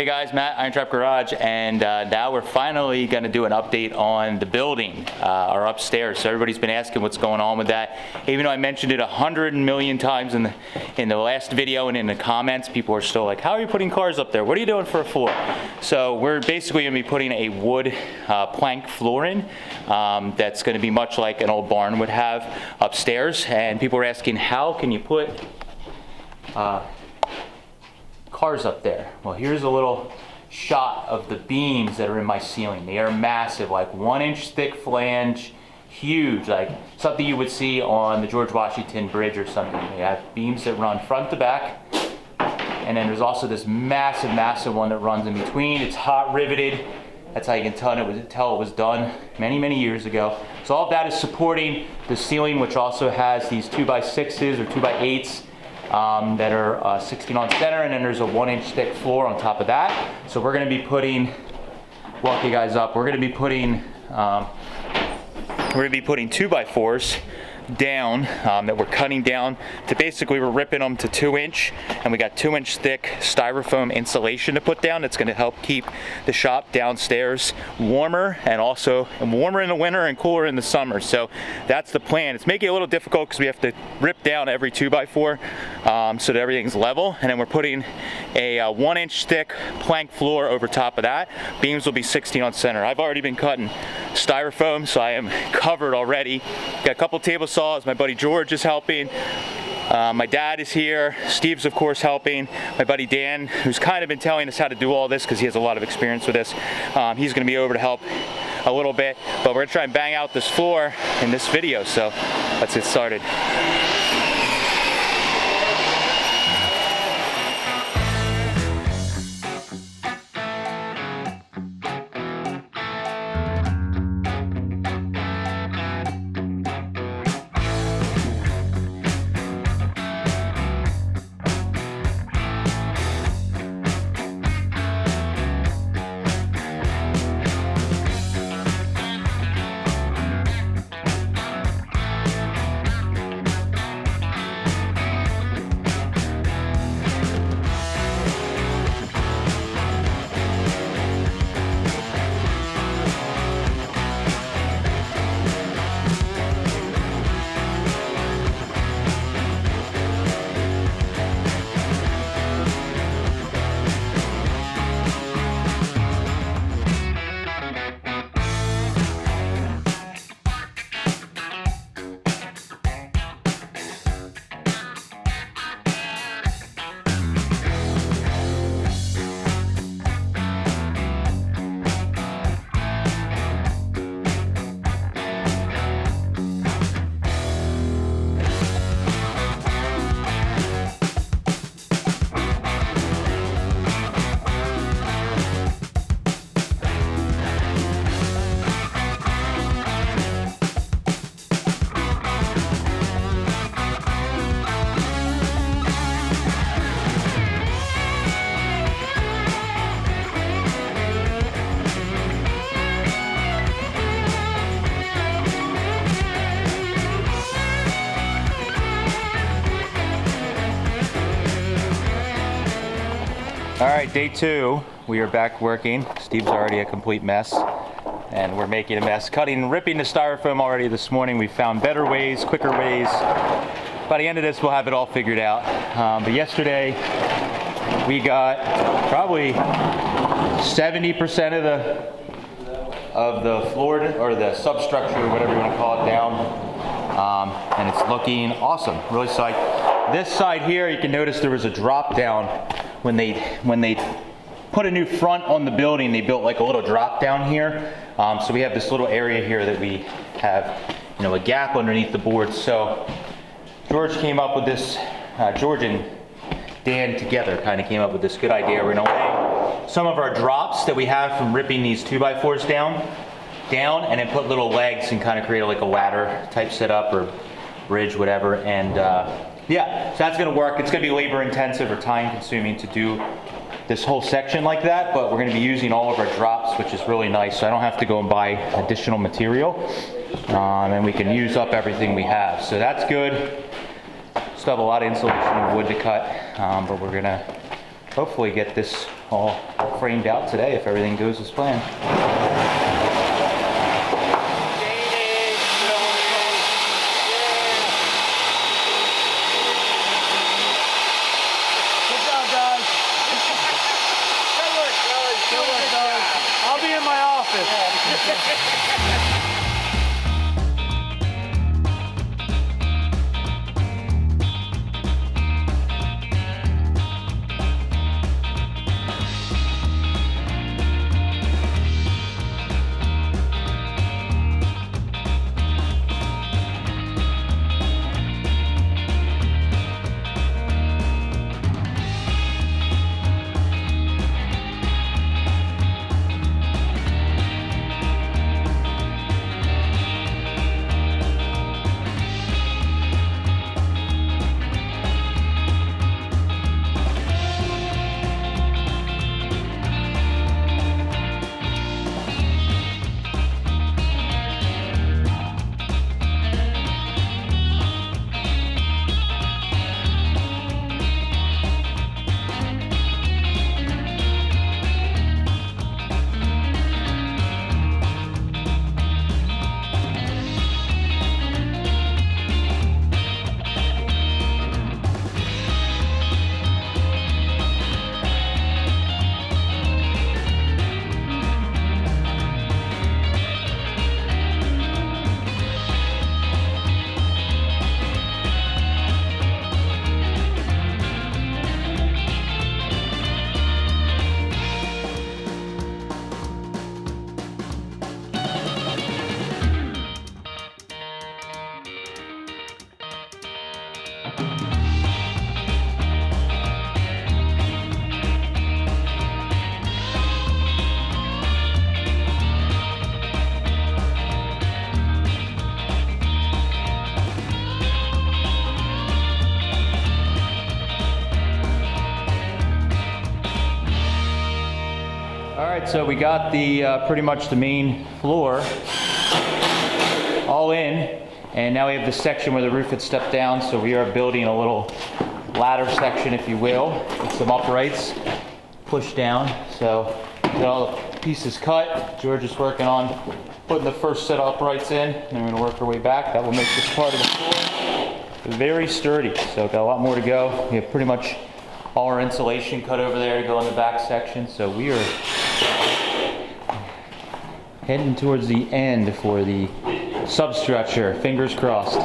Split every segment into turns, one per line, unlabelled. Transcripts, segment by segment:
Hey guys, Matt, IronTrap Garage, and now we're finally going to do an update on the building, our upstairs. So everybody's been asking what's going on with that. Even though I mentioned it 100 million times in the last video and in the comments, people are still like, how are you putting cars up there? What are you doing for a floor? So we're basically going to be putting a wood plank floor in that's going to be much like an old barn would have upstairs. And people are asking, how can you put cars up there? Well, here's a little shot of the beams that are in my ceiling. They are massive, like 1 inch thick flange, huge, like something you would see on the George Washington Bridge or something. They have beams that run front to back, and then there's also this massive one that runs in between. It's hot riveted. That's how you can tell it was done many years ago. So all of that is supporting the ceiling, which also has these 2x6s or 2x8s that are 16 on center, and then there's a 1 inch thick floor on top of that. So we're going to be putting, walk you guys up, we're going to be putting 2x4s down that we're cutting down to basically, we're ripping them to 2 inch, and we got 2 inch thick styrofoam insulation to put down. That's going to help keep the shop downstairs warmer, and also warmer in the winter and cooler in the summer. So that's the plan. It's making it a little difficult because we have to rip down every 2x4 so that everything's level, and then we're putting a 1 inch thick plank floor over top of that. Beams will be 16 on center. I've already been cutting styrofoam, so I am covered already. Got a couple table saws. My buddy George is helping. My dad is here. Steve's of course helping. My buddy Dan, who's kind of been telling us how to do all this because he has a lot of experience with this, he's going to be over to help a little bit. But we're going to try and bang out this floor in this video, so let's get started. All right, day 2, we are back working. Steve's already a complete mess, and we're making a mess. Ripping the styrofoam already this morning. We found better ways, quicker ways. By the end of this, we'll have it all figured out. But yesterday, we got probably 70% of the floor, or the substructure, whatever you want to call it, down. And it's looking awesome, really psyched. This side here, you can notice there was a drop down. When they put a new front on the building, they built like a little drop down here. So we have this little area here that we have, a gap underneath the boards. So George came up with this, George and Dan together kind of came up with this good idea. We're gonna lay some of our drops that we have from ripping these 2x4s down, and then put little legs and kind of create like a ladder type setup or bridge, whatever. And yeah, so that's going to work. It's going to be labor intensive or time consuming to do this whole section like that, but we're going to be using all of our drops, which is really nice. So I don't have to go and buy additional material, and we can use up everything we have. So that's good. Still have a lot of insulation and wood to cut, but we're going to hopefully get this all framed out today if everything goes as planned.
Good job, guys. Good work, guys. I'll be in my office.
All right, so we got the pretty much the main floor all in, and now we have the section where the roof had stepped down, so we are building a little ladder section, if you will, with some uprights pushed down. So got all the pieces cut. George is working on putting the first set of uprights in, and then we're gonna work our way back. That will make this part of the floor very sturdy. So got a lot more to go. We have pretty much all our insulation cut over there to go in the back section. So we are heading towards the end for the substructure. Fingers crossed.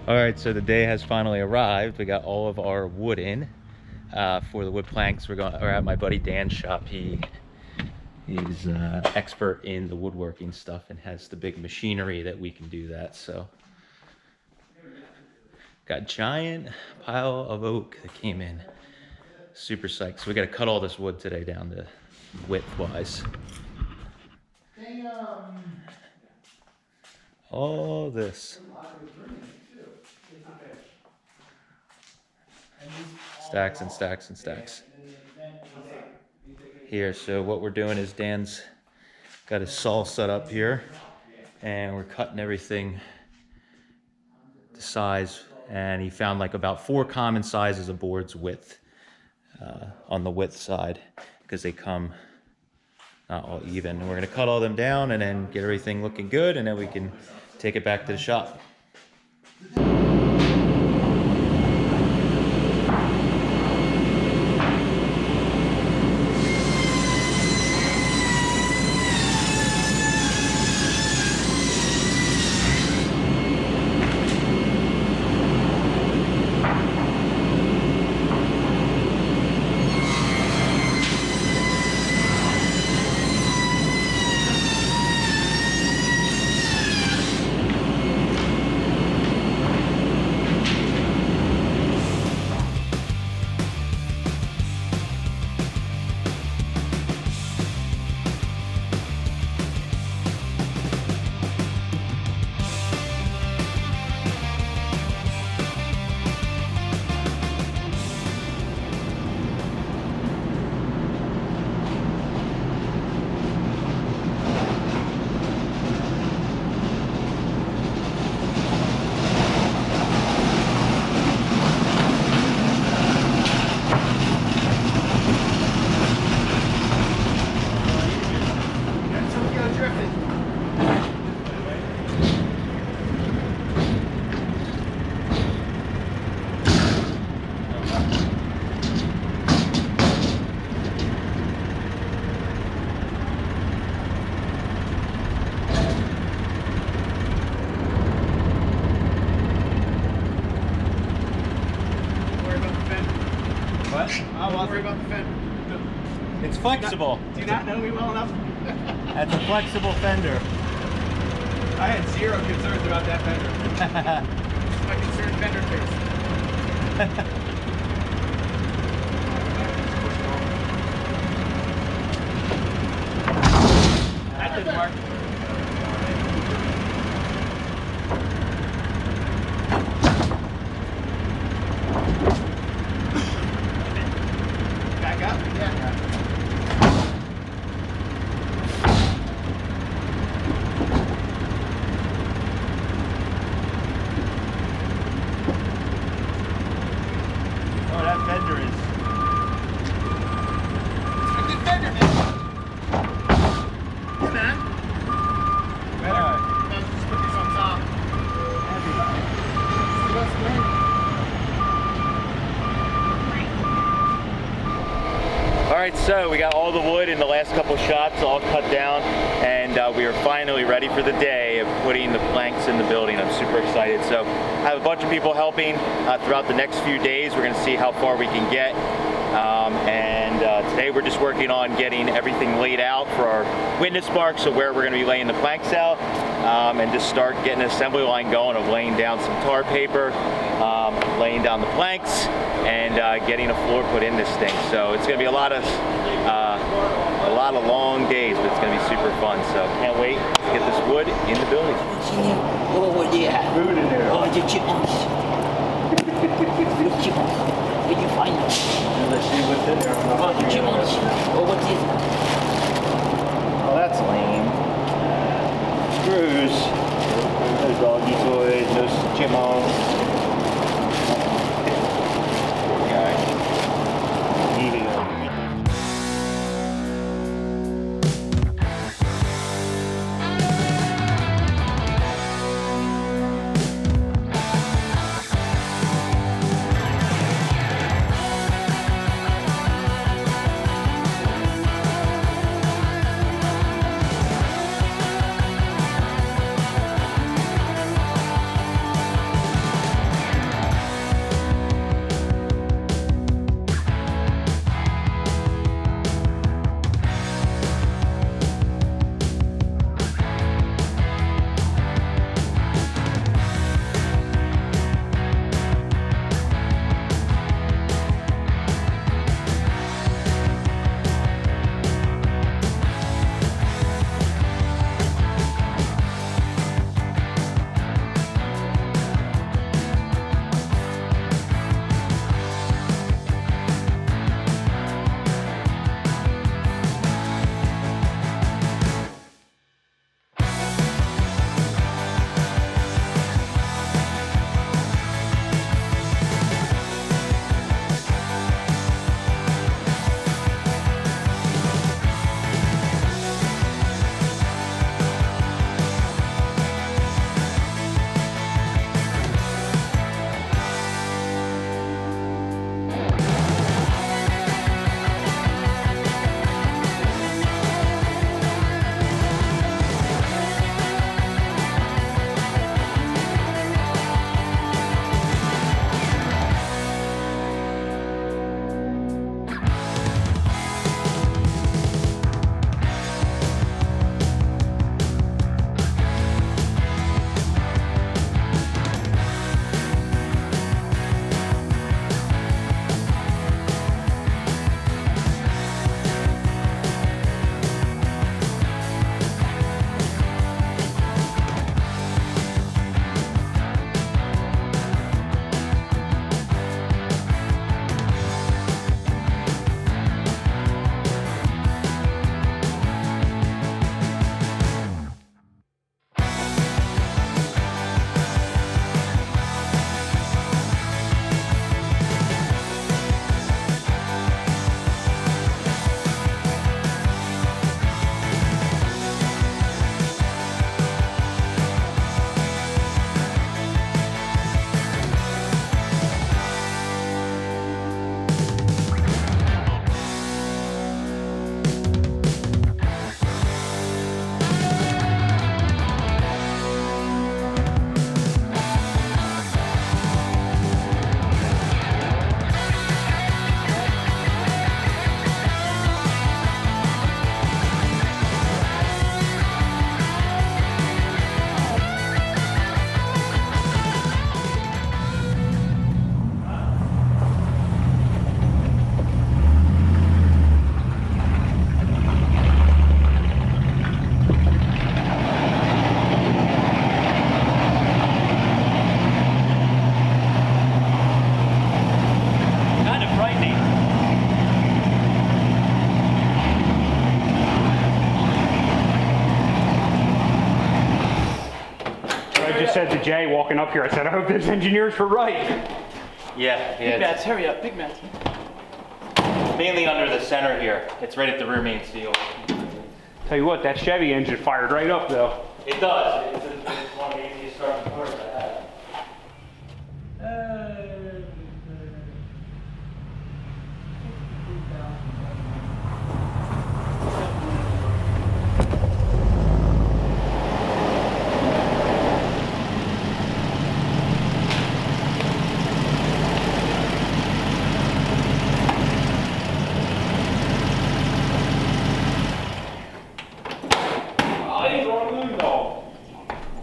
All right, so the day has finally arrived. We got all of our wood in for the wood planks. We're at my buddy Dan's shop. He's expert in the woodworking stuff and has the big machinery that we can do that. So got a giant pile of oak that came in. Super psyched. So we got to cut all this wood today down to width-wise. All this. Stacks and stacks and stacks. Here, so what we're doing is Dan's got his saw set up here, and we're cutting everything to size, and he found like about 4 common sizes of boards width on the width side, because they come not all even. And we're gonna cut all them down and then get everything looking good, and then we can take it back to the shop.
Don't worry about the fender.
It's flexible.
Do you not know me well enough?
That's a flexible fender.
I had zero concerns about that fender. This is my concerned fender face. That didn't work. Back up? Yeah.
Oh, that fender is.
It's a good fender, man. Yeah, man. Better.
Alright.
Let's just put these on top.
Heavy.
See what's great.
All right, so we got all the wood in the last couple shots all cut down, and we are finally ready for the day of putting the planks in the building. I'm super excited. So I have a bunch of people helping throughout the next few days. We're gonna see how far we can get. Today we're just working on getting everything laid out for our witness marks, so where we're gonna be laying the planks out, and just start getting an assembly line going of laying down some tar paper, laying down the planks, and getting a floor put in this thing. So it's gonna be a lot of long days, but it's gonna be super fun. So can't wait to get this wood in the building.
Oh yeah.
Food in there.
Oh, the chipmunks. Look, chipmunks. Where you find them?
Let's see what's in there.
Oh, the chipmunks. Oh, what's this?
Oh, that's lame. Screws. No doggy toys, no chipmunks. Poor guy. Eating them.
walking up here. I said, I hope those engineers were right.
Yeah,
Big mats, hurry up, big mats.
mainly under the center here. It's right at the rear main seal.
Tell you what, that Chevy engine fired right up though.
It does. It's one of the easiest starting cars I have.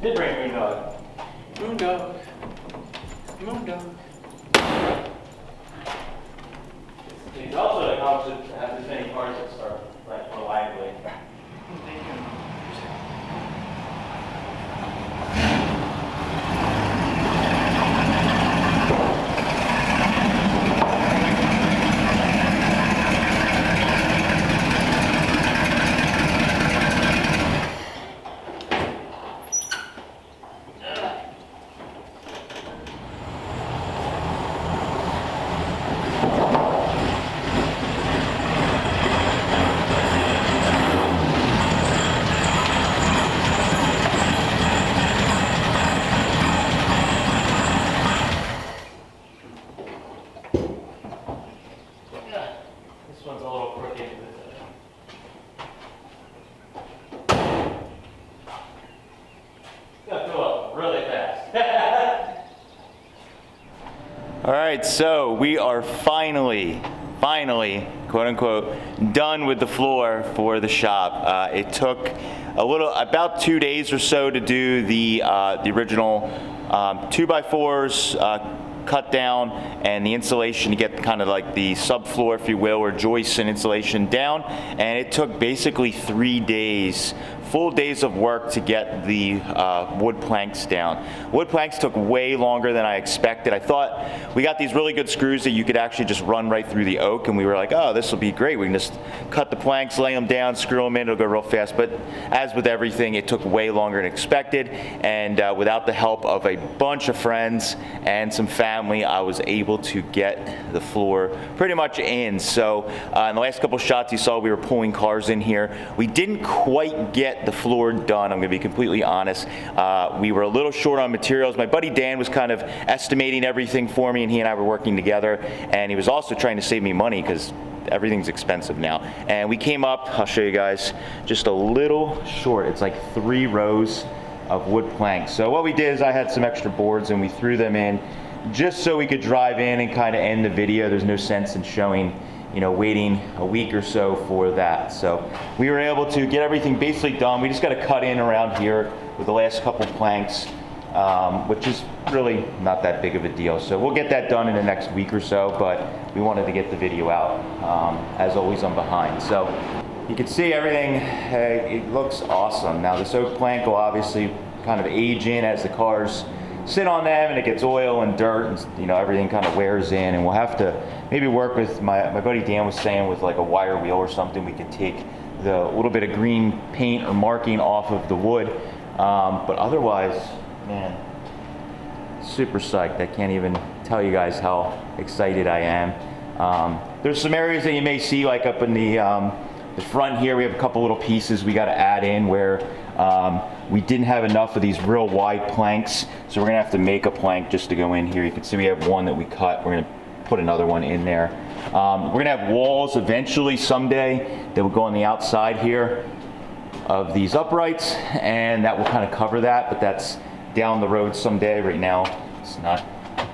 Did bring Moondog.
Moondog. Moondog.
It's also like how to have as many cars that start like reliably. This one's a little crooked. Gotta fill up really fast. All right, so we are finally, quote unquote, done with the floor for the shop. It took about 2 days or so to do the original 2x4s, cut down, and the insulation to get kind of like the subfloor, if you will, or joists and insulation down. And it took basically 3 days, full days of work to get the wood planks down. Wood planks took way longer than I expected. I thought we got these really good screws that you could actually just run right through the oak, and we were like, oh, this will be great. We can just cut the planks, lay them down, screw them in, it'll go real fast. But as with everything, it took way longer than expected, and without the help of a bunch of friends and some family, I was able to get the floor pretty much in. So in the last couple shots you saw, we were pulling cars in here. We didn't quite get the floor done, I'm going to be completely honest. We were a little short on materials. My buddy Dan was kind of estimating everything for me, and he and I were working together, and he was also trying to save me money because everything's expensive now. And we came up, I'll show you guys, just a little short. It's like 3 rows of wood planks. So what we did is I had some extra boards and we threw them in just so we could drive in and kind of end the video. There's no sense in showing, you know, waiting a week or so for that. So we were able to get everything basically done. We just got to cut in around here with the last couple planks, which is really not that big of a deal. So we'll get that done in the next week or so, but we wanted to get the video out. As always, I'm behind. So you can see everything, it looks awesome. Now this oak plank will obviously kind of age in as the cars sit on them and it gets oil and dirt and, you know, everything kind of wears in, and we'll have to maybe work with my buddy Dan was saying with like a wire wheel or something, we can take the little bit of green paint or marking off of the wood, but otherwise, man, super psyched. I can't even tell you guys how excited I am. There's some areas that you may see like up in the front here, we have a couple little pieces we got to add in where we didn't have enough of these real wide planks, so we're gonna have to make a plank just to go in here. You can see we have one that we cut. We're gonna put another one in there. We're gonna have walls eventually someday that will go on the outside here of these uprights, and that will kind of cover that, but that's down the road someday. Right now it's not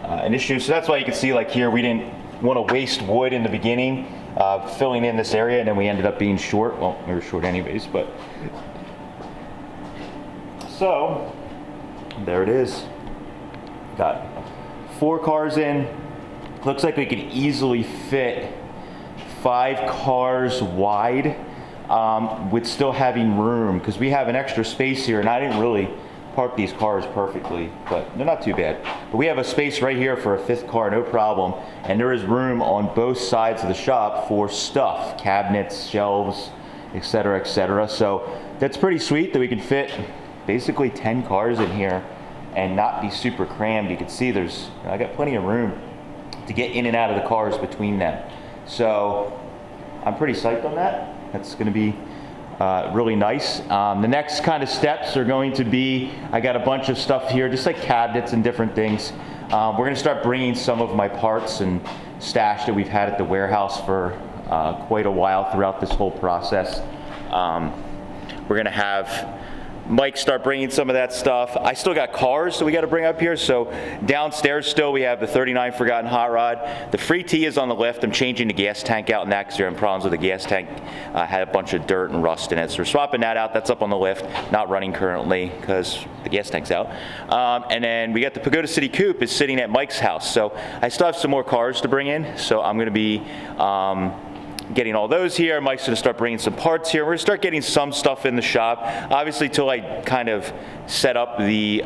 an issue. So that's why you can see like here we didn't want to waste wood in the beginning, filling in this area, and then we ended up being short. Well, we were short anyways, but so there it is. Got 4 cars in. Looks like we could easily fit 5 cars wide with still having room, because we have an extra space here, and I didn't really park these cars perfectly, but they're not too bad. But we have a space right here for a 5th car, no problem, and there is room on both sides of the shop for stuff, cabinets, shelves, etc., etc. So that's pretty sweet that we can fit basically 10 cars in here, and not be super crammed. You can see I got plenty of room to get in and out of the cars between them. So I'm pretty psyched on that. That's going to be really nice. The next kind of steps are going to be, I got a bunch of stuff here, just like cabinets and different things. We're going to start bringing some of my parts and stash that we've had at the warehouse for quite a while throughout this whole process. We're going to have Mike start bringing some of that stuff. I still got cars that we got to bring up here. So downstairs still we have the 39 Forgotten Hot Rod. The free T is on the left. I'm changing the gas tank out in that because they're having problems with the gas tank. Had a bunch of dirt and rust in it. So we're swapping that out. That's up on the lift. Not running currently because the gas tank's out. And then we got the Pagoda City Coupe is sitting at Mike's house. So I still have some more cars to bring in. So I'm going to be getting all those here. Mike's going to start bringing some parts here. We're going to start getting some stuff in the shop. Obviously, till I kind of set up the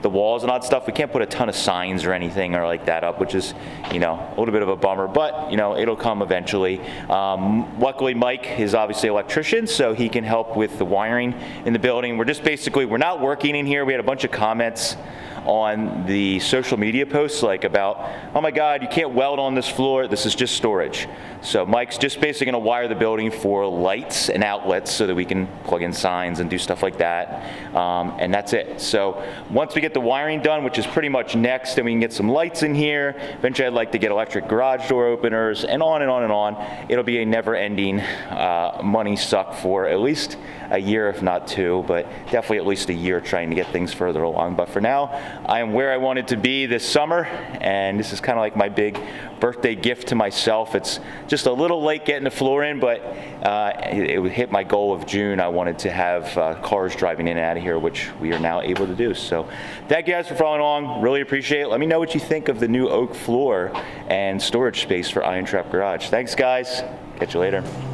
walls and all that stuff, we can't put a ton of signs or anything or like that up, which is, a little bit of a bummer, but, it'll come eventually. Luckily, Mike is obviously an electrician, so he can help with the wiring in the building. We're not working in here. We had a bunch of comments on the social media posts about, oh my God, you can't weld on this floor, this is just storage. So Mike's just basically going to wire the building for lights and outlets so that we can plug in signs and do stuff like that, and that's it. So once we get the wiring done, which is pretty much next, then we can get some lights in here. Eventually I'd like to get electric garage door openers, and on and on and on. It'll be a never-ending money suck for at least a year, if not two, but definitely at least a year trying to get things further along. But for now, I am where I wanted to be this summer, and this is kind of like my big birthday gift to myself. It's just a little late getting the floor in, but it would hit my goal of June. I wanted to have cars driving in and out of here, which we are now able to do. So thank you guys for following along. Really appreciate it. Let me know what you think of the new oak floor and storage space for IronTrap Garage. Thanks, guys. Catch you later.